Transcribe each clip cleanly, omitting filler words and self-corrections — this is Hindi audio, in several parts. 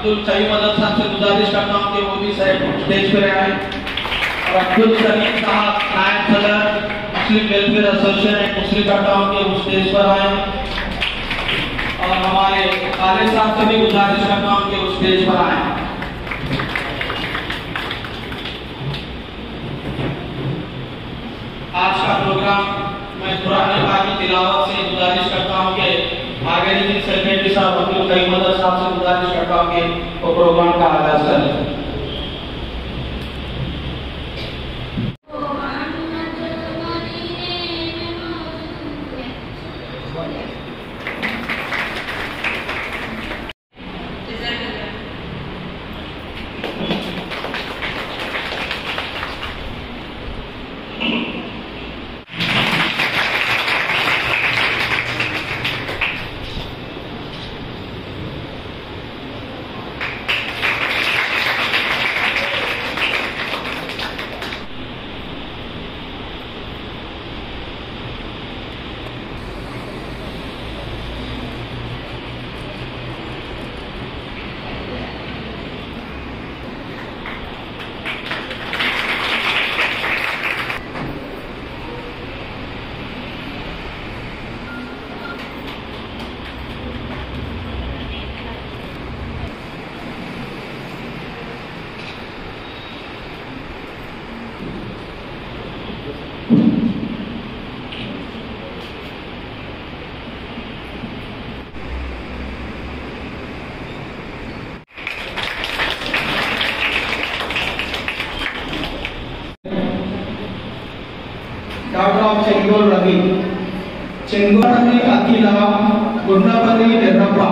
अब्दुल सईद मदद साहब से गुजारिश करता हूँ कि वो भी स्टेज पर आए। और अब्दुल सलीम साहब नायब सदर मुस्लिम वेलफेयर एसोसिएशन मुस्लिम करता हूँ कि वो स्टेज पर आए। और हमारे खालिद साहब से भी गुजारिश करता हूँ कि वो स्टेज पर आए। आज का प्रोग्राम मैं कुरान पाक की तिलावत से गुजारिश करता हूँ कि आगे सेक्रेटरी साहब अब्दुल सईद मदद साहब से गुजारिश करता हूँ कि वो प्रोग्राम का आगाज करें। Doctor Chengol Ravi, Chengol Ravi Akhila, Gundapalli Nerappa,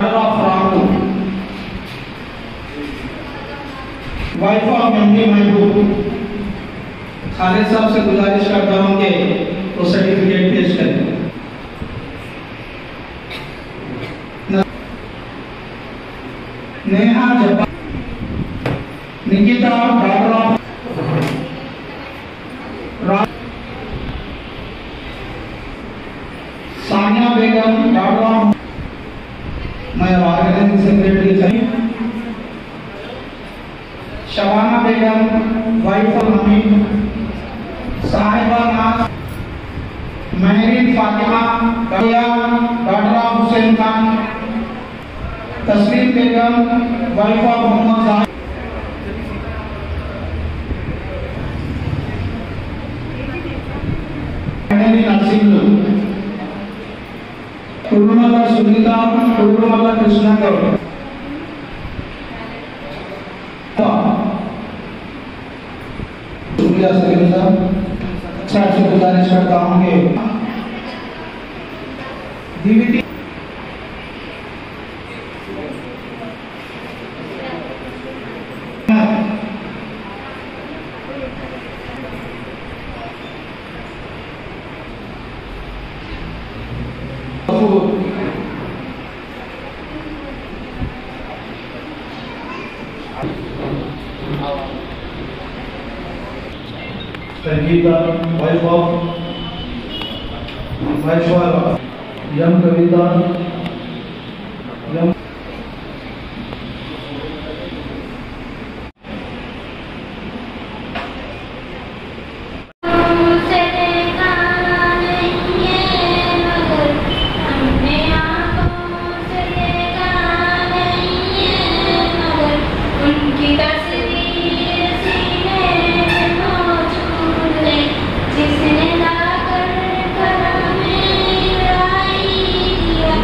Ramu, wife of MD Mahboob. Khalid साहब से गुजारिश करता हूँ कि वो सर्टिफिकेट पेश करें। नेहा जब्बार, निकिता डॉक्टर सानिया बेगम डॉक्टर, मैं ऑर्गेनाइजिंग सेक्रेटरी सही, शबाना बेगम वाइफ ऑफ हमीद, साहिबा नाज, महरीन फातिमा, डॉक्टर हुसैन खान, तस्लीम बेगम वाइफ ऑफ मोहम्मद कुरुमला सुनीता, कुरुमला कृष्णा गौड़। शुक्रिया सलीम साहब, से गुजारिश करता हूँ कि डीवीटी संगीता वाइफ ऑफ यम कविता यम जिसने ला कर करा में लाई दिया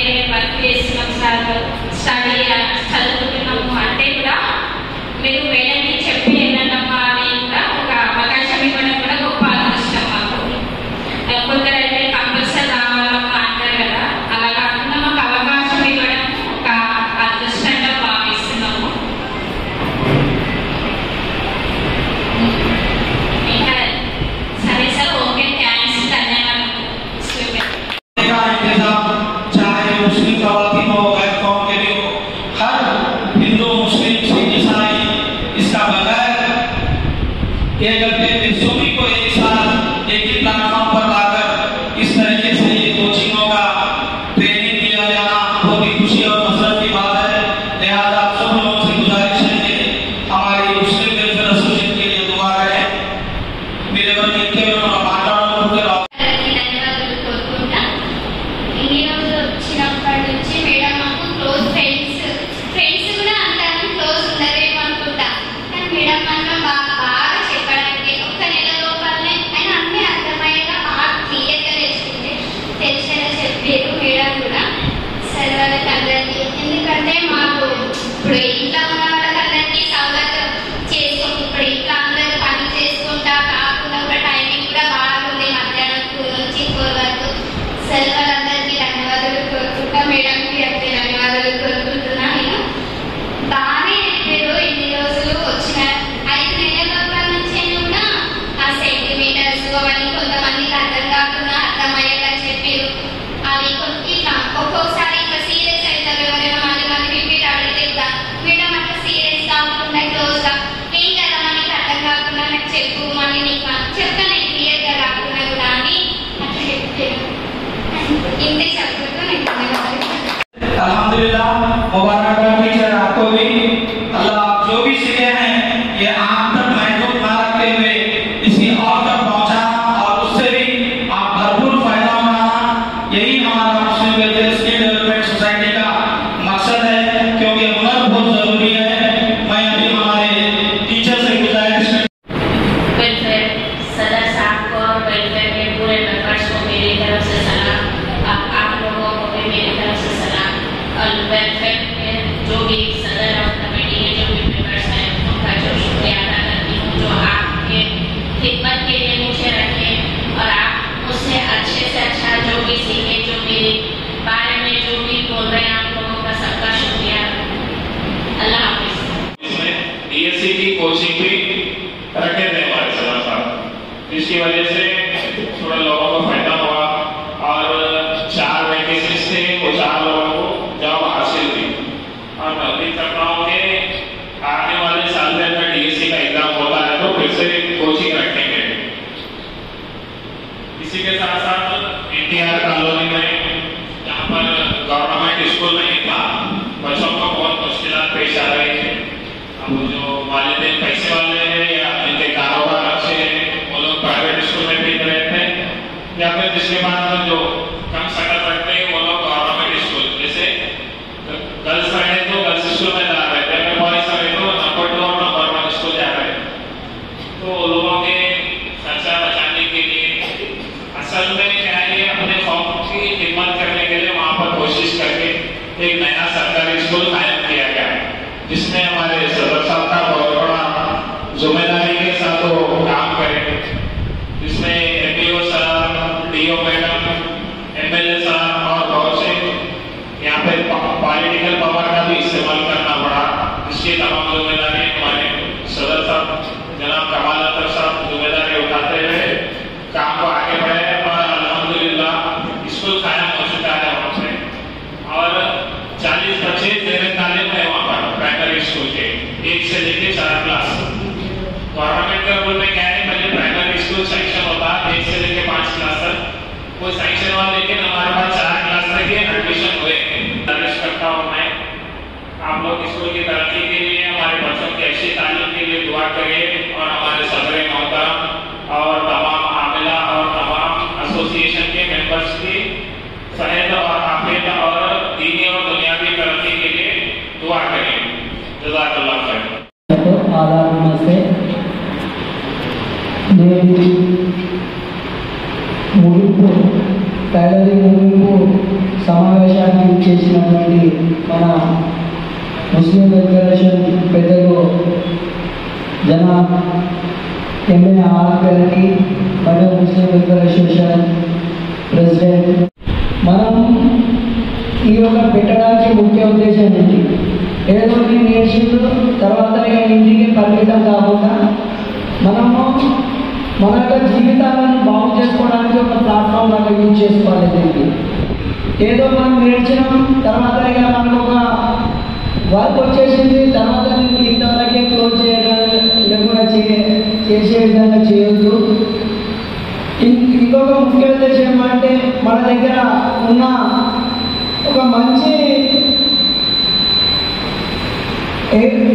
వేరే వర్క్ చేస్తున్నాం సార్, స్టడీ చదువుతున్నాము అంటే కూడా మీరు మేడంకి చెప్పి ఏంటమ్మా అని కూడా ఒక అవకాశం ఇవ్వడం కూడా గొప్ప అదృష్టం మాకు. కొందరైతే కంపల్సరీ రావాలమ్మా అంటారు కదా, అలా కాకుండా మాకు అవకాశం ఇవ్వడం ఒక అదృష్టంగా భావిస్తున్నాము. ఇంకా సరే సార్, ఓకే, థ్యాంక్స్, ధన్యవాదాలు. चाहे मुस्लिम खवातीन हो, गैर कौम के लिए हो, हर हिंदू मुस्लिम सिख ईसाई इसका बगैर ये करते सभी को एक साथ एक ही प्लेटफॉर्म पर लाकर इस तरीके से ये कोचिंगों का ट्रेनिंग दिया जाना बहुत ही खुशी और मसरत की बात है। लिहाजा सब लोगों से गुजारिश है कि हमारी मुस्लिम वेलफेयर एसोसिएशन के लिए दुआ करें। मेरे मन में के माता ఎందుకంటే మాకు ఇప్పుడు ఇంట్లో ఉన్న వాళ్ళందరికీ సౌలభ్యం చేసుకుంటూ ఇప్పుడు ఇంట్లో అందరూ పనులు చేసుకుంటా కాకుండా కూడా టైమింగ్ కూడా బాగుంది, మధ్యాహ్నం 2 నుంచి 4 వరకు. సరే వాళ్ళందరికీ ధన్యవాదాలు కోరుకుంటా, మేడంకి అంతే ధన్యవాదాలు కోరుకుంటున్నా. నేను బాగానే చెప్పారు, ఇన్ని రోజులు వచ్చిన 5 నెలల లోపల నుంచి కూడా ఆ సెంటీమీటర్స్ అవన్నీ కొంతమందికి అర్థం కాకుండా అర్థమయ్యేలా చెప్పారు. అవి ఇట్లా ఒక్కొక్కసారి ఇట్లా సీరియస్ అవుతారు, ఎవరైనా మళ్ళీ రిపీట్ అడిగితే మేడం అట్లా సీరియస్ కాకుండా క్లోజ్ గా ఏం కదా మనకి అర్థం కాకుండా నాకు చెప్పు, మళ్ళీ నీకు చెప్తాను క్లియర్ గా కాకుండా కూడా అని అట్లా చెప్తాను. ఇంతే చెప్తూ నేను अल्हम्दुलिल्लाह, मुबारकबाद टीचर आपको भी। अल्लाह आप जो भी सीखे हैं ये आप तक महफूज ना रखते हुए इसी और तक पहुंचाना और उससे भी आप भरपूर फायदा उठाना, यही हमारा मुस्लिम वेलफेयर स्किल डेवलपमेंट सोसाइटी का मकसद है, क्योंकि हुनर बहुत जरूरी है। मैं अभी हमारे टीचर से गुजारिश वेलफेयर सदर साहब को और वेलफेयर के पूरे मेंबर्स को मेरी तरफ से सलाम, आप लोगों को भी मेरी तरफ से सलाम। और वेलफेयर के जो भी सदर और कमेटी के जो भी मेंबर्स हैं उनका जो शुक्रिया अदा करती हूँ, जो आपके खिदमत के लिए मुझे रखे और आप मुझसे अच्छे से अच्छा जो भी सीखे, जो मेरे बारे में जो भी बोल रहे हैं, आप लोगों का सबका शुक्रिया। अल्लाह हाफिज। इसमें डीएससी की कोचिंग भी रखे थे हमारे सदर साहब, जिसकी वजह से थोड़ा लोगों को फायदा हुआ और 4 वैकेंसीज थे, वो 4 लोगों को जॉब हासिल हुई। और मैं उम्मीद करता हूँ कि आने वाले साल में अगर डीएससी का एग्जाम होता है तो फिर से कोचिंग रखेंगे। इसी के साथ साथ एनटीआर कॉलोनी में जहाँ पर गवर्नमेंट स्कूल नहीं था, बच्चों को बहुत मुश्किलात पेश आ रही है। अब जो वालिदैन पैसे वाले हैं या जिनके कारोबार अच्छे हैं वो लोग प्राइवेट स्कूल में भेज रहे थे, या फिर जिसके बाद जो कम शकल रखते हैं वो लोग गवर्नमेंट स्कूल, जैसे गर्ल्स रहे तो गर्ल्स स्कूल में जा रहे थे, अगर बॉयज रहे तो नंबर 2 और नंबर 1 स्कूल जा रहे थे। तो लोगों के खर्चा बचाने के लिए असल में क्या है, अपने कौम की खिदमत करने के लिए वहाँ पर कोशिश करके एक नया सरकारी स्कूल कायम किया गया है, जिसमें हमारे सदर साहब का बहुत बड़ा जिम्मेदारी के साथ वो काम करेंगे, जिसमें एमपीओ साहब, डीओ मैडम, एमएलए साहब और बहुत से यहाँ पे पॉलिटिकल पावर का भी इस्तेमाल करना पड़ा, जिसकी तमाम जिम्मेदारी हमारे सदर साहब जनाब कमाल अख्तर साहब जिम्मेदारी उठाते हुए काम को आगे बढ़े और अल्हम्दुलिल्लाह स्कूल कायम हो चुका है वहाँ पे। और 40 बच्चे तेरे तालीम है वहाँ पर प्राइमरी स्कूल के 1 से लेके 4 क्लास। गवर्नमेंट का रूल में क्या है, पहले प्राइमरी स्कूल सैंक्शन होता है 1 से लेके 5 क्लास तक, वो सैंक्शन हुआ, लेकिन हमारे पास 4 क्लास तक के एडमिशन हुए। दर्ज करता हूँ मैं, आप लोग स्कूल की तरक्की के लिए, हमारे बच्चों की अच्छी तालीम के लिए दुआ करिए और हमारे सदर मोहतरम और तमाम आमिला और तमाम एसोसिएशन के मेंबर्स की सेहत और आफियत और दीनी और दुनियावी तरक्की के लिए दुआ करिए। जज़ाकल्लाह खैर। मुझे టైలరింగ్ ముగింపు సమావేశానికి చేసినటువంటి మన ముస్లిం ఫెడరేషన్ పెద్దలు జనాబ్ ఎంఏ ఆర్ గారికి మరియు ముస్లిం వెల్ఫేర్ అసోసియేషన్ ప్రెసిడెంట్, మనం ఈ యొక్క పెట్టడానికి ముఖ్య ఉద్దేశం ఏంటి? ఏదో నేర్చుకుంటూ తర్వాత ఇంటికి పరిమితం కాకుండా మనము మన యొక్క జీవితాలను బాగు చేసుకోవడానికి ఒక ప్లాట్ఫామ్ లాగా యూజ్ చేసుకోవాలి. దీనికి ఏదో మనం నేర్చినాం తర్వాత మనకు ఒక వర్క్ వచ్చేసింది తర్వాత ఇంతవరకే క్లోజ్ చేయడం లేకుండా చేసే విధంగా చేయొద్దు. ఇంకొక ముఖ్య ఉద్దేశం ఏమంటే మన దగ్గర ఉన్న ఒక మంచి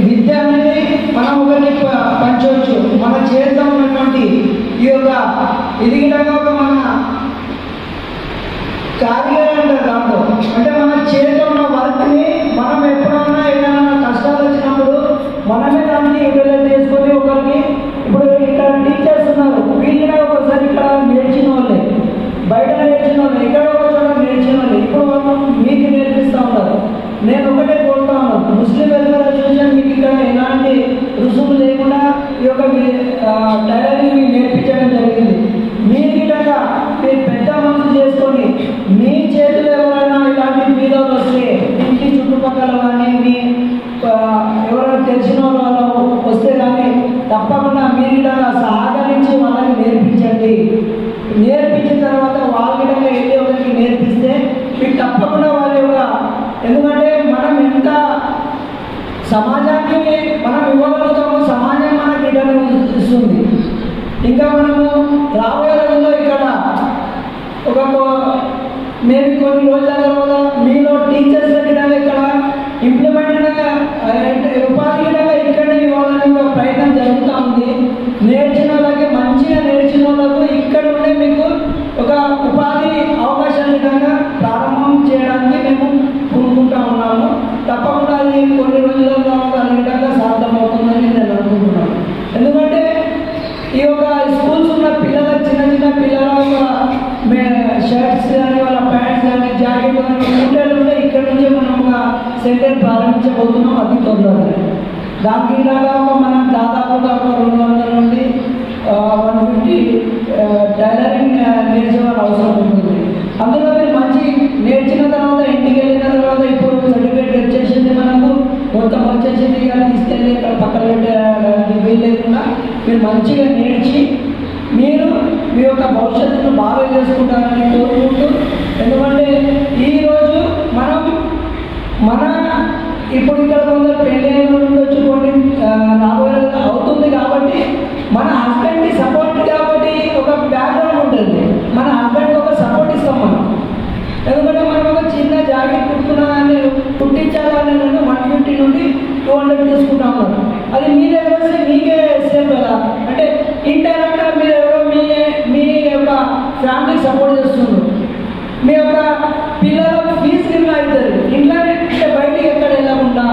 విద్య అనేది మనం ఒకరికి పంచవచ్చు. మన చేతిలో ఉన్నటువంటి ఈ యొక్క ఎదిగినాక ఒక మన కార్యాలయం దాంట్లో అంటే మన చేతిలో ఉన్న వర్క్ని మనం ఎప్పుడన్నా ఏదైనా కష్టాలు వచ్చినప్పుడు మనమే దాన్ని యూటిలైజ్ చేసుకొని ఒకరికి, ఇప్పుడు ఇక్కడ టీచర్స్ ఉన్నారు, వీళ్ళని ఒకసారి ఇక్కడ నేర్చిన వాళ్ళే, బయట నేర్చిన వాళ్ళు, ఇక్కడ ఒక చోట నేర్చిన వాళ్ళు ఇప్పుడు వాళ్ళు మీకు నేర్పిస్తూ ఉన్నారు. నేను ఒకటే కోరుతా ఉన్నాను, ముస్లిం వెల్ఫేర్ అసోసియేషన్ మీకు ఇక్కడ ఎలాంటి రుసుము లేకుండా ఈ యొక్క టైలరింగ్ నేర్పించడం జరిగింది. మీ విధంగా మీరు పెద్ద మనసు చేసుకొని మీ చేతులు ఎవరైనా ఇలాంటి బీదలు వస్తే ఇంటి చుట్టుపక్కల కానీ మీ ఎవరైనా తెలిసిన వాళ్ళు వస్తే కానీ తప్పకుండా మీ విధంగా సహకరించి వాళ్ళని నేర్పించండి. నేర్పించిన తర్వాత వాళ్ళ విధంగా వెళ్ళి ఒకరికి నేర్పిస్తే మీకు తప్పకుండా వాళ్ళ యొక్క, ఎందుకంటే మనం ఎంత సమాజానికి మనం ఇవ్వగలుగుతామో సమాజం మనకి రిటర్న్ ఇస్తుంది. ఇంకా మనము రాబోయే రోజుల్లో ఇక్కడ ఒక మేము కొన్ని రోజుల తర్వాత మీలో టీచర్స్ విధంగా ఇక్కడ ఇంప్లిమెంట్ ఉపాధి విధంగా ఇక్కడ ఇవ్వాలని ఒక ప్రయత్నం జరుగుతూ ఉంది. నేర్చిన వాళ్ళకి మంచిగా నేర్చిన వాళ్ళకు ఇక్కడ ఉండే మీకు ఒక ఉపాధి అవకాశం విధంగా ప్రారంభం చేయడానికి మేము కోరుకుంటా ఉన్నాము. తప్పకుండా అది కొన్ని రోజుల తర్వాత అనే విధంగా సాధ్యమవుతుందని నేను అనుకుంటున్నాను. ఎందుకంటే ఈ యొక్క స్కూల్స్ ఉన్న పిల్లల చిన్న చిన్న పిల్లల షర్ట్స్ కానీ వాళ్ళ ప్యాంట్స్ కానీ జాకెట్ కానీ స్కూటర్లు కూడా ఇక్కడ నుంచే మనం ఒక సెంటర్ ప్రారంభించబోతున్నాం అతి త్వరలో. దానికి ఇలాగా మనం దాదాపుగా ఒక 200 నుండి 150 టైలరింగ్ నేర్చే వాళ్ళ అవసరం ఉంటుంది. అందులో మీరు మంచి నేర్చిన తర్వాత ఇంటికి వెళ్ళిన తర్వాత ఇప్పుడు సర్టిఫికేట్ వచ్చేసింది, మనకు మొత్తం వచ్చేసింది, ఇక తీసుకెళ్ళి ఇక్కడ పక్కన పెట్టడానికి వీల్లేకుండా మీరు మంచిగా నేర్చి మీరు మీ యొక్క భవిష్యత్తును బాగా చేసుకుంటారని కోరుకుంటూ, ఎందుకంటే ఈరోజు మనం ఇప్పుడు ఇక్కడ కొందరు పెళ్ళి ఉండొచ్చు, కొన్ని రాబోయే అవుతుంది కాబట్టి మన హస్బెండ్కి సపోర్ట్ కాబట్టి ఒక బ్యాక్గ్రౌండ్ ఉంటుంది, మన హస్బెండ్కి ఒక సపోర్ట్ ఇస్తాం మనం. ఎందుకంటే మనం ఒక చిన్న జాకెట్ కుట్టుకున్నాన్ని కుట్టించాలని 150 నుండి 200 తీసుకుంటా ఉన్నాం. అది మీ దగ్గర వస్తే మీకే సేమ్ కదా, అంటే ఇంటర్నెట్గా మీరు ఎవరో మీ యొక్క ఫ్యామిలీకి సపోర్ట్ చేస్తున్నారు. మీ యొక్క పిల్లలకు ఫీజు కింద అవుతుంది. ఇంట్లోనే అంటే బయటికి ఎక్కడ వెళ్ళకుండా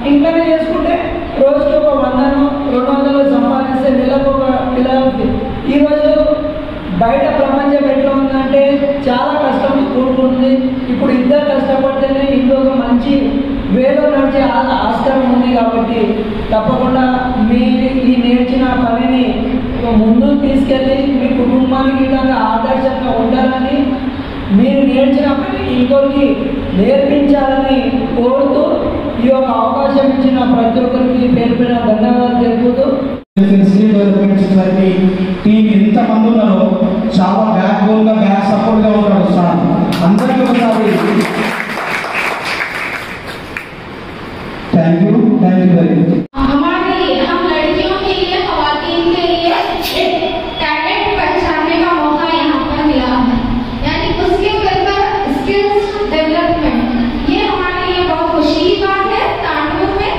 ఇంట్లోనే చేసుకుంటే రోజుకి ఒక 100-200 సంపాదిస్తే నెలకు ఒక పిల్లలకి. ఈరోజు బయట ప్రపంచం ఎట్లా ఉందంటే చాలా కష్టం కూడుకుంటుంది. ఇప్పుడు ఇద్దరు కష్టపడితేనే ఇంట్లో ఒక మంచి వేలో నడిచే ఆస్కారం ఉంది. కాబట్టి తప్పకుండా మీ ఈ నేర్చిన పనిని ముందుకు తీసుకెళ్ళి మీ కుటుంబానికి విధంగా ఆదర్శంగా ఉండాలని, మీరు నేర్చిన పని ఇంకొకరికి నేర్పించాలని కోరుతూ ఈ యొక్క అవకాశం ఇచ్చిన ప్రతి ఒక్కరికి పేరు పేరు ధన్యవాదాలు తెలుపుతూ, టీం ఎంతమంది ఉన్నారో చాలా బ్యాక్ బోన్గా బ్యాక్ సపోర్ట్గా ఉంటారు సార్. అందరికీ ఒకసారి థ్యాంక్ యూ వెరీ మచ్. हम लड़कियों के लिए, खवातीन के लिए एक टैलेंट पहचानने का मौका यहाँ पर मिला है, यानी मुस्लिम वेलफेयर स्किल्स डेवलपमेंट। ये हमारे लिए बहुत खुशी की बात है। तांडव में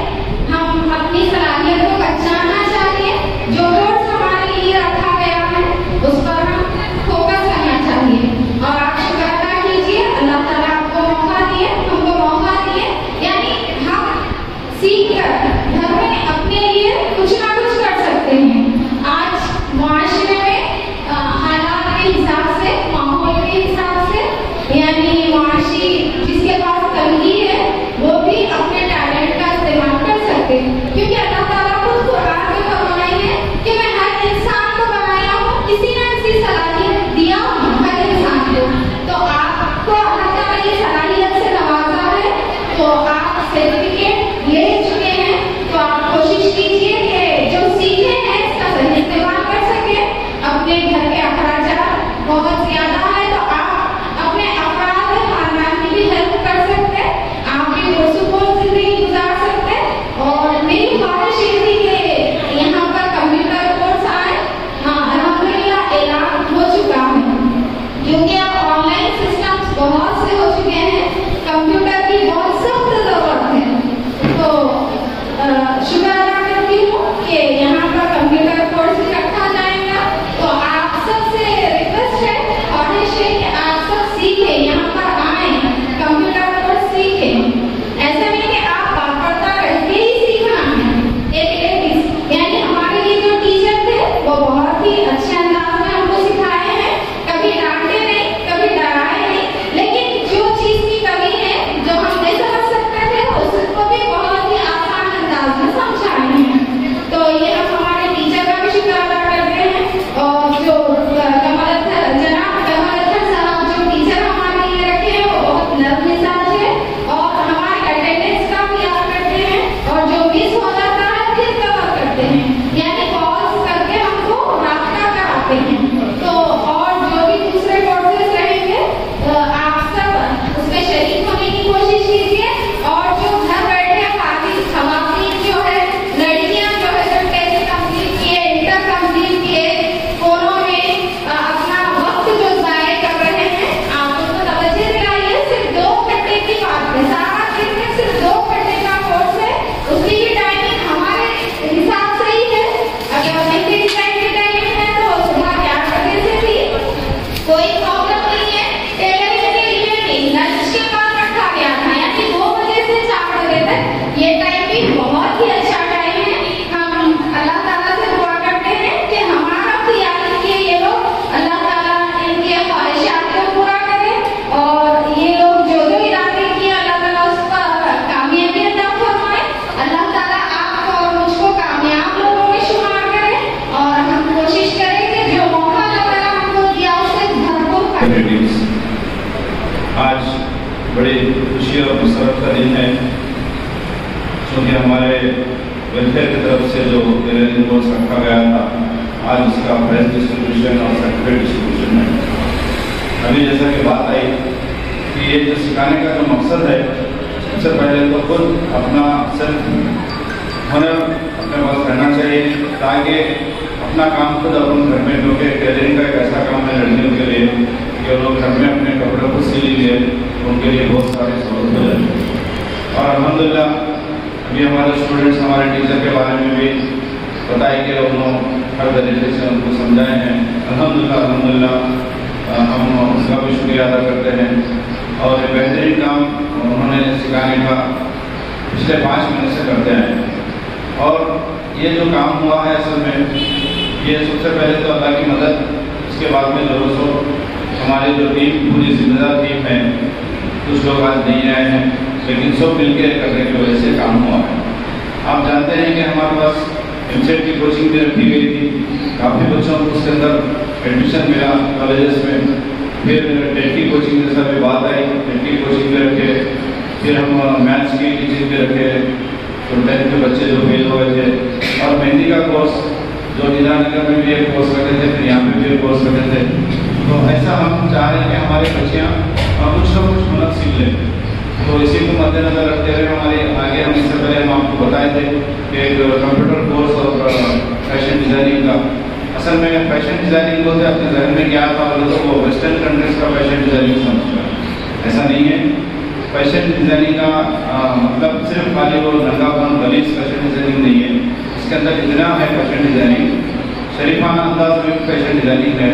हम अपनी सलाहियत को पहचानना चाहिए। जो कोर्स हमारे लिए रखा गया है उस पर हम फोकस करना चाहिए और आप शुक्र अदा कीजिए, अल्लाह ताला आपको मौका दिए, हमको मौका दिए, यानी हम सीख कर घर में अपने लिए कुछ ना कुछ कर सकते हैं। आज मुआशरे में हालात के हिसाब से, माहौल के हिसाब से आते हैं। तो और जो भी दूसरे कोर्सेज रहेंगे आप सब उसमें शरीक होने की कोशिश कीजिए। और जो घर बैठे खवातीन जो है, लड़कियां जो है, जो 10th कंप्लीट किए, इंटर कंप्लीट किए, कोरोना में अपना वक्त जो जाया कर रहे हैं, आप उनको तवज्जो दिलाइए। सिर्फ 2 घंटे की बात है, सारा दिन में सिर्फ 2 घंटे का कोर्स है, उसकी भी टाइमिंग हमारे हिसाब से ही है। अगर मेहंदी डिजाइन की टाइमिंग है तो सुबह 11 बजे से भी कोई प्रॉब्लम नहीं है। टेलरिंग के लिए भी लंच के बाद रखा गया था, यानी 2 बजे से 4 बजे तक। ये टाइम भी बहुत ही अच्छा टाइम है। हम अल्लाह ताला से दुआ करते हैं कि हमारा तैयारी किए ये लोग, अल्लाह ताला इनके ख्वाहिशात को पूरा करे और ये लोग जो जो इरादे किए अल्लाह ताला उसका कामयाबी अता फरमाए। अल्लाह ताला आपको और मुझको कामयाब लोगों में शुमार करे और हम कोशिश करें कि जो मौका अल्लाह ताला हमको दिया उससे भरपूर करें। आज बड़ी खुशी और मुसरत का दिन है, क्योंकि हमारे वेलफेयर की तरफ से जो टेलरिंग कोर्स रखा गया था, आज उसका प्राइज डिस्ट्रीब्यूशन और सर्टिफिकेट डिस्ट्रीब्यूशन है। अभी जैसा कि बात आई कि ये जो सिखाने का जो मकसद है, सबसे पहले तो खुद अपना सेल्फ हुनर अपने पास रहना चाहिए, ताकि अपना काम खुद अपन घर में, क्योंकि टेलरिंग का एक ऐसा काम है लड़कियों के लिए कि लोग घर में अपने कपड़े खुद सी लीजिए, उनके लिए बहुत सारी सहूलत हो जाए। और अल्हम्दुलिल्लाह अभी हमारे स्टूडेंट्स हमारे टीचर के बारे में भी बताए कि उन्होंने हर तरीके से उनको समझाए हैं। अल्हम्दुलिल्लाह हम उनका भी शुक्रिया अदा करते हैं। और बेहतरीन काम उन्होंने सिखाने का पिछले 5 महीने से करते हैं। और ये जो काम हुआ है असल में, ये सबसे पहले तो अल्लाह की मदद, उसके बाद में जो हमारी जो टीम पूरी जिम्मेदार टीम है, कुछ लोग आज नहीं आए हैं, लेकिन सब मिलकर करने की वजह से काम हुआ है। आप जानते हैं कि हमारे पास एमसेट की कोचिंग भी रखी गई थी, काफ़ी बच्चों को उसके अंदर एडमिशन मिला कॉलेजेस में। फिर टेट की कोचिंग जैसा भी बात आई, टेट की कोचिंग भी रखे, फिर हम मैथ्स की टीचिंग भी रखे, तो 10th के बच्चे जो फेल हुए थे। और मेहंदी का कोर्स जो हीरानगर में भी एक कोर्स रखे थे, फिर यहाँ पे भी एक कोर्स रखे थे। तो ऐसा हम चाह रहे हैं कि हमारी बच्चियाँ कुछ ना कुछ हुनर सीख लें। तो इसी को मद्देनजर रखते हुए हमारे आगे हम इससे पहले हम आपको बताए थे कि एक कंप्यूटर कोर्स और फैशन डिज़ाइनिंग का, असल में फैशन डिज़ाइनिंग बोलते अपने जहन में क्या था, तो वो वेस्टर्न कंट्रीज का फैशन डिज़ाइनिंग समझता है। ऐसा नहीं है। फैशन डिज़ाइनिंग का मतलब सिर्फ खाली वो नंगापन गलीज फैशन डिज़ाइनिंग नहीं है, इसके अंदर इतना है फैशन डिज़ाइनिंग, शरीफाना अंदाज में फैशन डिज़ाइनिंग है,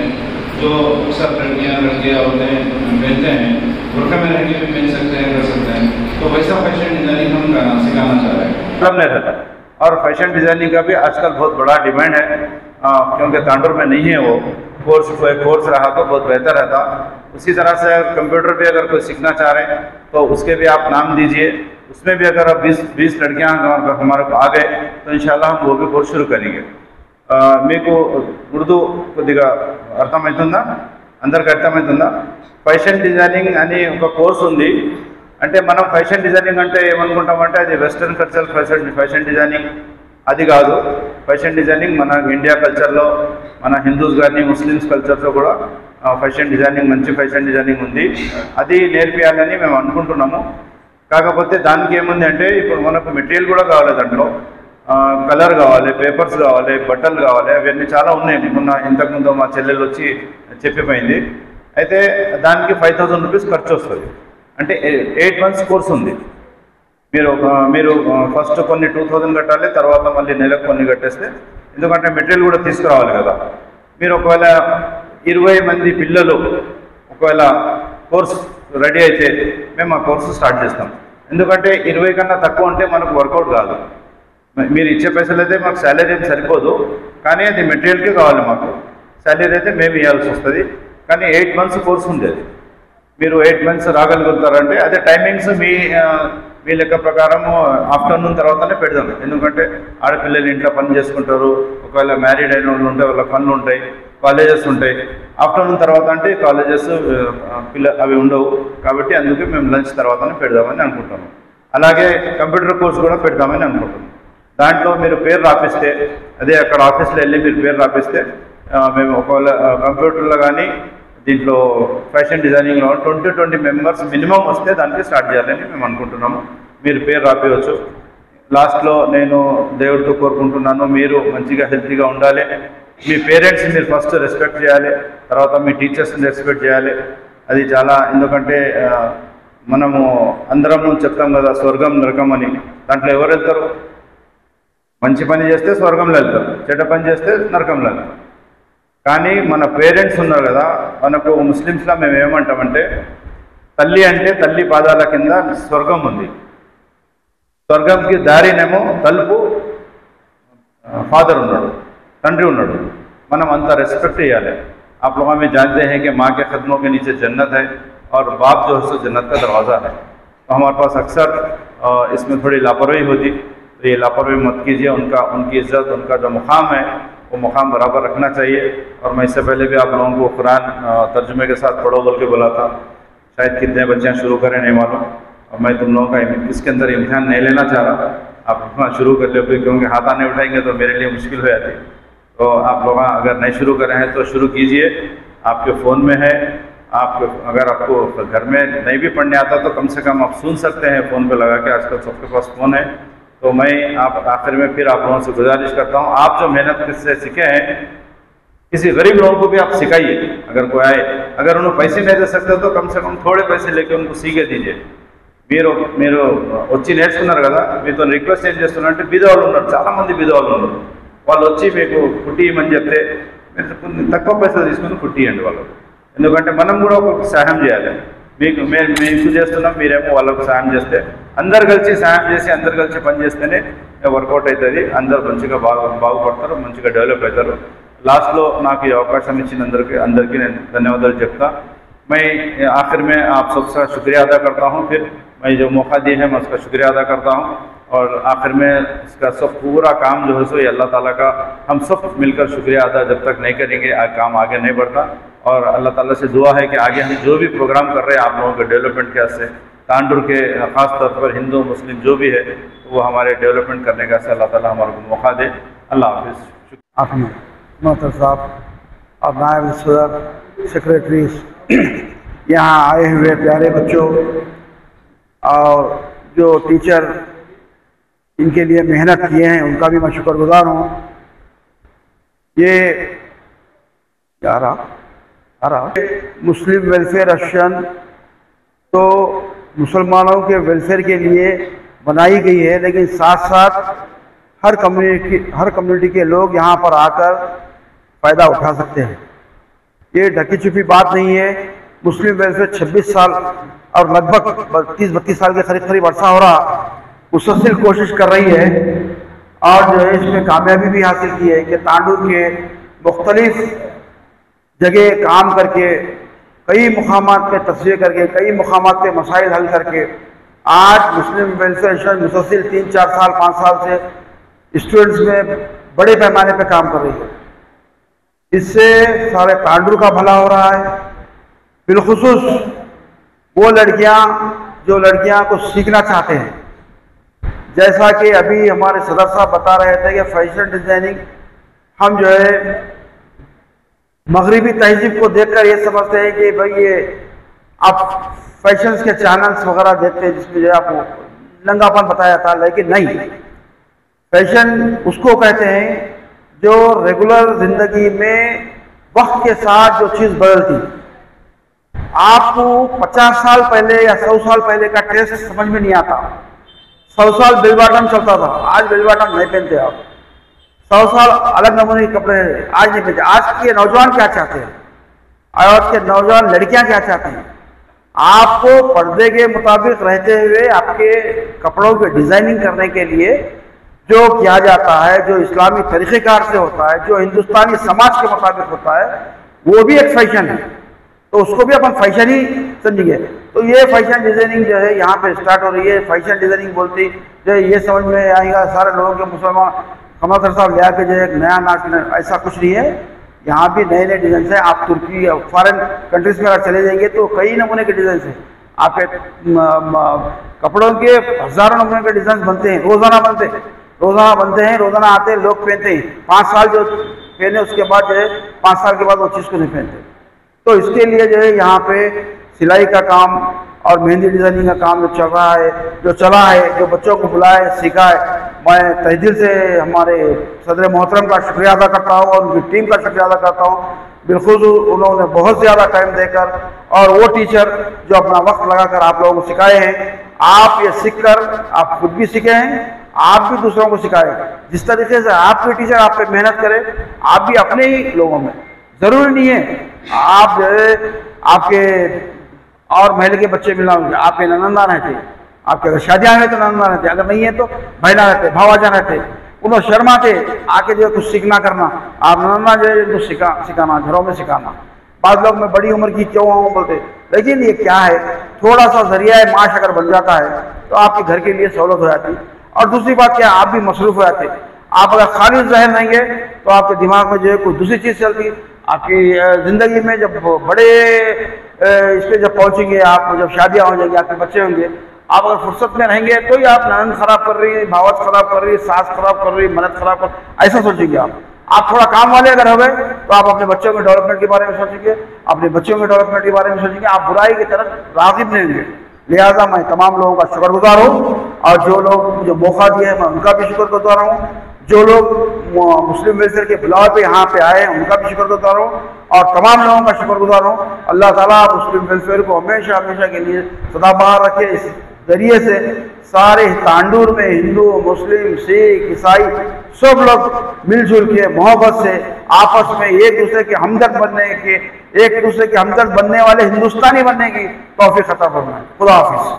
जो अक्सर लड़कियाँ औरतें पहनते हैं, बुर्का में रहकर भी पहन सकते हैं, कर सकते हैं। तो वैसा फैशन डिज़ाइनिंग हम सिखाना चाह रहे हैं। सब नहीं रहता। और फैशन डिज़ाइनिंग का भी आजकल बहुत बड़ा डिमांड है, क्योंकि तांडुर में नहीं है वो कोर्स रहा तो बहुत बेहतर रहता। उसी तरह से कंप्यूटर पे अगर कोई सीखना चाह रहे हैं तो उसके भी आप नाम दीजिए, उसमें भी अगर आप 20 लड़कियाँ हमारे को आ गए तो इंशाल्लाह हम वो भी कोर्स शुरू करेंगे। మీకు ఉర్దూ కొద్దిగా అర్థమవుతుందా? అందరికి అర్థమవుతుందా? ఫ్యాషన్ డిజైనింగ్ అని ఒక కోర్స్ ఉంది. అంటే మనం ఫ్యాషన్ డిజైనింగ్ అంటే ఏమనుకుంటామంటే అది వెస్ట్రన్ కల్చర్ ఫ్యాషన్ డిజైనింగ్, అది కాదు. ఫ్యాషన్ డిజైనింగ్ మన ఇండియా కల్చర్లో, మన హిందూస్ కానీ ముస్లిమ్స్ కల్చర్లో కూడా ఫ్యాషన్ డిజైనింగ్, మంచి ఫ్యాషన్ డిజైనింగ్ ఉంది. అది నేర్పియాలని మేము అనుకుంటున్నాము. కాకపోతే దానికి ఏముంది అంటే ఇప్పుడు మనకు మెటీరియల్ కూడా కావాలి, దాంట్లో కలర్ కావాలి, పేపర్స్ కావాలి, బట్టలు కావాలి, అవన్నీ చాలా ఉన్నాయి. మొన్న ఇంతకుముందు మా చెల్లెలు వచ్చి చెప్పిపోయింది. అయితే దానికి 5000 రూపీస్ ఖర్చు వస్తుంది. అంటే 8 months కోర్స్ ఉంది. మీరు ఫస్ట్ కొన్ని 2000 కట్టాలి, తర్వాత మళ్ళీ నెలకు కొన్ని కట్టేస్తే, ఎందుకంటే మెటీరియల్ కూడా తీసుకురావాలి కదా. మీరు ఒకవేళ 20 మంది పిల్లలు ఒకవేళ కోర్స్ రెడీ అయితే మేము ఆ కోర్సు స్టార్ట్ చేస్తాం. ఎందుకంటే 20 కన్నా తక్కువ అంటే మనకు వర్కౌట్ కాదు. మీరు ఇచ్చే పైసలు అయితే మాకు శాలరీ అయితే సరిపోదు, కానీ అది మెటీరియల్కే కావాలి. మాకు శాలరీ అయితే మేము ఇవ్వాల్సి వస్తుంది. కానీ 8 months కోర్స్ ఉండేది. మీరు 8 months రాగలుగుతారంటే అదే టైమింగ్స్ మీ లెక్క ప్రకారం ఆఫ్టర్నూన్ తర్వాతనే పెడదాం. ఎందుకంటే ఆడపిల్లలు ఇంట్లో పని చేసుకుంటారు, ఒకవేళ మ్యారీడ్ అయిన వాళ్ళు ఉంటే వాళ్ళ పనులు ఉంటాయి, కాలేజెస్ ఉంటాయి. ఆఫ్టర్నూన్ తర్వాత అంటే కాలేజెస్ అవి ఉండవు, కాబట్టి అందుకే మేము లంచ్ తర్వాతనే పెడదామని అనుకుంటున్నాం. అలాగే కంప్యూటర్ కోర్స్ కూడా పెడదామని అనుకుంటున్నాం. దాంట్లో మీరు పేరు రాపిస్తే, అదే అక్కడ ఆఫీస్లో వెళ్ళి మీరు పేరు రాపిస్తే మేము ఒకవేళ కంప్యూటర్లో కానీ దీంట్లో ఫ్యాషన్ డిజైనింగ్లో 20 మెంబర్స్ మినిమం వస్తే దానికి స్టార్ట్ చేయాలని మేము అనుకుంటున్నాము. మీరు పేరు రాపివచ్చు. లాస్ట్లో నేను దేవుడితో కోరుకుంటున్నాను, మీరు మంచిగా హెల్తీగా ఉండాలి. మీ పేరెంట్స్ని మీరు ఫస్ట్ రెస్పెక్ట్ చేయాలి, తర్వాత మీ టీచర్స్ని రెస్పెక్ట్ చేయాలి. అది చాలా, ఎందుకంటే మనము అందరము చెప్తాం కదా స్వర్గం నరకం అని. దాంట్లో ఎవరు వెళ్తారు? మంచి పని చేస్తే స్వర్గంలో వెళ్తారు, చెడ్డ పని చేస్తే నరకంలో వెళ్తారు. కానీ మన పేరెంట్స్ ఉన్నారు కదా, మనకు ముస్లిమ్స్లో మేము ఏమంటామంటే తల్లి అంటే తల్లి పాదాల కింద స్వర్గం ఉంది. స్వర్గంకి దారినేమో తలుపు फादर ఉన్నాడు, తండ్రి ఉన్నాడు. మనం అంత రెస్పెक्ట్ ఇవ్వాలి. आप लोग हमें जानते हैं कि माँ के कदमों के नीचे जन्नत है और बाप जो है सो जन्नत का दरवाज़ा है. तो हमारे पास अक्सर इसमें थोड़ी लापरवाही होती, तो ये लापरवाही मत कीजिए. उनकी इज़्ज़त, उनका जो मुकाम है वो मुकाम बराबर रखना चाहिए. और मैं इससे पहले भी आप लोगों को कुरान तर्जुमे के साथ पढ़ो बोल के बोला था. शायद कितने बच्चे शुरू करें नहीं मालूम, और मैं तुम लोगों का इसके अंदर इम्तिहान नहीं लेना चाह रहा. आप अपना शुरू कर लो, क्योंकि हाथ नहीं उठाएंगे तो मेरे लिए मुश्किल हो जाती. तो आप लोग अगर नहीं शुरू कर रहे हैं तो शुरू कीजिए. आपके फ़ोन में है, आप अगर आपको घर में नहीं भी पढ़ने आता तो कम से कम आप सुन सकते हैं फ़ोन पे लगा के. आजकल सबके पास फ़ोन है. तो मैं आखिर में फिर आप लोगों से गुजारिश करता हूँ, आप जो मेहनत से सीखे हैं किसी गरीब लोगों को भी आप सिखाइए. अगर कोई आए, अगर उन्हें पैसे नहीं दे सकते तो कम से कम थोड़े पैसे लेके उनको सीखे दीजिए. మీరు వచ్చి నేర్చుకున్నారు కదా, మీతో రిక్వెస్ట్ ఏం చేస్తున్నా అంటే బీదవాళ్ళు ఉన్నారు, చాలామంది బీదవాళ్ళు ఉన్నారు. వాళ్ళు వచ్చి మీకు కుట్టియమని చెప్తే మీరు తక్కువ పైసలు తీసుకుని కుట్టియండి వాళ్ళు. ఎందుకంటే మనం కూడా ఒక సహాయం చేయాలి. మీకు చేస్తున్నాం, మీరేమో వాళ్ళకు సహాయం చేస్తే అందరు కలిసి సహాయం చేసి అందరు కలిసి పని చేస్తేనే వర్కౌట్ అవుతుంది. అందరు మంచిగా బాగుపడతారు, మంచిగా డెవలప్ అవుతారు. లాస్ట్లో నాకు ఈ అవకాశం ఇచ్చిన అందరికీ నేను ధన్యవాదాలు చెప్తా. मैं आखिर में आप सबका शुक्रिया अदा करता हूँ. फिर मैं जो मौका दिए है मैं उसका शुक्रिया अदा करता हूँ. और आखिर में इसका सब पूरा काम जो है सो ये अल्लाह ताला का, हम सब मिलकर शुक्रिया अदा जब तक नहीं करेंगे काम आगे नहीं बढ़ता. और अल्लाह ताला से दुआ है कि आगे हम जो भी प्रोग्राम कर रहे हैं आप लोगों के डेवलपमेंट के वास्ते, तांडुर के ख़ास तौर पर हिंदू मुस्लिम जो भी है वो हमारे डेवलपमेंट करने का अल्लाह ताला हमारे को मौका दे. अल्लाह हाफिज़. मोहतर साहब और नायब सदर सेक्रेटरीज, यहाँ आए हुए प्यारे बच्चों और जो टीचर इनके लिए मेहनत किए हैं उनका भी मैं शुक्रगुजार हूँ. ये आ रहा मुस्लिम वेलफेयर एसोसिएशन तो मुसलमानों के वेलफेयर के लिए बनाई गई है, लेकिन साथ साथ हर कम्युनिटी के लोग यहाँ पर आकर फ़ायदा उठा सकते हैं. ये ढकी छुपी बात नहीं है. मुस्लिम वेलफेयर 26 साल और लगभग 30-32 साल के करीब अर्सा हो रहा मुसलसल कोशिश कर रही है और जो है इसमें कामयाबी भी हासिल की है कि तांडुर के मुख्तलिफ जगह काम करके, कई मुकामात पे तस्वीर करके, कई मुकामात पे मसाइल हल करके आज मुस्लिम वेलफेयर एसोसिएशन मुसलसल 3-4 साल 5 साल से स्टूडेंट्स में बड़े पैमाने पे काम कर रही है. इससे सारे तांडुर का भला हो रहा है. बिलखुसूस वो लड़कियां जो लड़कियां को सीखना चाहते हैं, जैसा कि अभी हमारे सदर साहब बता रहे थे कि फैशन डिज़ाइनिंग हम जो है मगरिबी तहजीब को देखकर ये समझते हैं कि भाई ये आप फैशंस के चैनल्स वगैरह देखते हैं जिसमें जो आपको नंगापन बताया था, लेकिन नहीं. फैशन उसको कहते हैं जो रेगुलर जिंदगी में वक्त के साथ जो चीज़ बदलती. आपको 50 साल पहले या 100 साल पहले का टेस्ट समझ में नहीं आता. 100 साल बेल बॉटम चलता था, आज बेल बॉटम नहीं पहनते आप. 100 साल अलग नमूने के कपड़े आज नहीं पहनते. आज के नौजवान क्या चाहते हैं, आज के नौजवान लड़कियां क्या चाहती हैं? आपको पर्दे के मुताबिक रहते हुए आपके कपड़ों की डिज़ाइनिंग करने के लिए जो किया जाता है, जो इस्लामी तरीक़ेकार से होता है, जो हिंदुस्तानी समाज के मुताबिक होता है, वो भी एक फैशन है. तो उसको भी अपन फैशन ही समझिए. तो ये फैशन डिज़ाइनिंग जो है यहाँ पे स्टार्ट हो रही है. फैशन डिज़ाइनिंग बोलती जो ये समझ में आएगा सारे लोगों के मुसलमान कमर साहब ले आके जो एक नया नाच, ऐसा कुछ नहीं है. यहाँ भी नए नए डिज़ाइन है. आप तुर्की फॉरेन कंट्रीज़ में अगर चले जाएंगे तो कई नमूने के डिज़ाइन है. आपके कपड़ों के हज़ारों नमूने के डिज़ाइन बनते हैं, रोज़ाना बनते हैं, रोज़ाना आते हैं, लोग पहनते हैं. 5 साल जो पहने, उसके बाद जो है 5 साल के बाद वो चीज़ को नहीं पहनते। तो इसके लिए जो है यहाँ पे सिलाई का काम और मेहंदी डिजाइनिंग का काम जो चल रहा है, जो चला है, जो बच्चों को बुलाए सिखाए, मैं तहे दिल से हमारे सदर मोहतरम का शुक्रिया अदा करता हूँ और उनकी टीम का शुक्रिया अदा करता हूँ। बिल्कुल उन्होंने बहुत ज़्यादा टाइम देकर और वो टीचर जो अपना वक्त लगाकर आप लोगों को सिखाए हैं, आप ये सीख कर आप खुद भी सीखे हैं, आप भी दूसरों को सिखाएं। जिस तरीके से आपके टीचर आप पे मेहनत करें, आप भी अपने ही लोगों में, ज़रूरी नहीं है आप जो है आपके और महल के बच्चे मिला होंगे, आपके ननंदा रहते, आपके अगर शादियाँ हैं तो ननंदा रहते, अगर नहीं है तो बहना रहते, भावाजा रहते, उन्होंने शर्माते आके जो है कुछ सीखना करना, आप ननंदा जो है कुछ सिखाना, घरों में सिखाना। बाद लोग मैं बड़ी उम्र की क्यों आऊँ बोलते, लेकिन ये क्या है, थोड़ा सा जरिया माश अगर बन जाता है तो आपके घर के लिए सहूलत हो जाती। और दूसरी बात क्या, आप भी मसरूफ़ हो जाते। आप अगर खाली जहन रहेंगे तो आपके दिमाग में जो है कोई दूसरी चीज़ चलती। आपकी ज़िंदगी में जब बड़े इस पर जब पहुँचेंगे, आप जब शादियाँ हो जाएंगी, आपके बच्चे होंगे, आप अगर फुर्सत में रहेंगे तो ही आप ननद खराब कर रही है, भावत खराब कर रही है, सास खराब कर रही है, मदद खराब कर, ऐसा सोचेंगे आप थोड़ा काम वाले अगर हो गए तो आप अपने बच्चों के डेवलपमेंट के बारे में सोचेंगे, अपने बच्चों के डेवलपमेंट के बारे में सोचेंगे, आप बुराई की तरफ राग़िब नहीं होंगे। लिहाजा मैं तमाम लोगों का शुक्रगुजार हूँ और जो लोग मुझे मौका दिए मैं उनका भी शुक्रगुजार हूँ। जो लोग मुस्लिम वेलफेयर के बुलावे पे यहाँ पे आए हैं उनका भी शुक्रगुजार हूँ और तमाम लोगों का शुक्रगुजार हूँ। अल्लाह ताला मुस्लिम वेलफेयर को हमेशा हमेशा के लिए सदाबहार रखे। इस जरिए से सारे तांडूर में हिंदू, मुस्लिम, सिख, ईसाई सब लोग मिलजुल के मोहब्बत से आपस में एक दूसरे के हमदर्द बनने के, एक दूसरे के हमदर्द बनने वाले हिंदुस्तानी बनने की तौफीक अता फरमाए। खुदा हाफिज़।